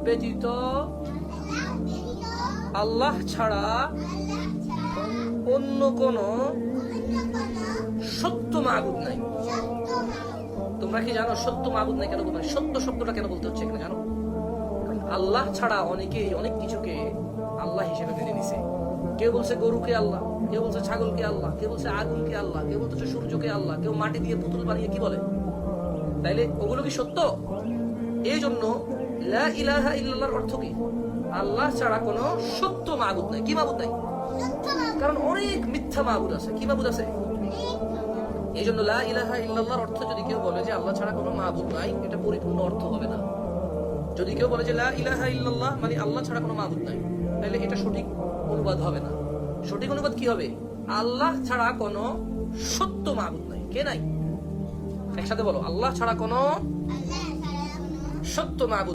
ব্যতীত আল্লাহ ছাড়া অন্য কোন সত্য মাবুদ নাই। তোমরা কি জানো সত্য মাবুদ নাই কেন বলতে? সত্য শব্দটা কেন বলতে হচ্ছে এখানে জানো? আল্লাহ ছাড়া অনেকেই অনেক কিছুকে আল্লাহ হিসেবে মেনে নিছে। কেউ বলছে গরুকে আল্লাহ, কেউ বলছে ছাগলকে আল্লাহ, কেউ বলছে আগুনকে আল্লাহ, কেউ বলছে সূর্যকে আল্লাহ, কেউ মাটি দিয়ে পুতুল বানিয়ে কি বলে। তাইলে ওগুলো কি সত্য? এই জন্য লা ইলাহা ইল্লাল্লাহর অর্থ কি? আল্লাহ ছাড়া কোনো সত্য মাবুদ নাই। কি মাবুদ নাই? কারণ অনেক মিথ্যা মাবুদ আছে। কি মাবুদ আছে? এই জন্য লা ইলাহা ইল্লাল্লাহর অর্থ যদি কেউ বলে যে আল্লাহ ছাড়া কোনো মাবুদ নাই, এটা পরিপূর্ণ অর্থ হবে না। যদি কেউ বলে যে লা ইলাহা ইল্লাল্লাহ মানে আল্লাহ ছাড়া কোনো মাবুদ নাই, তাহলে এটা সঠিক অনুবাদ হবে না। সঠিক অনুবাদ কি হবে? আল্লাহ ছাড়া কোনো সত্য মাবুদ নাই। কে নাই? একসাথে বলো, আল্লাহ ছাড়া কোনো সত্য মাবুদ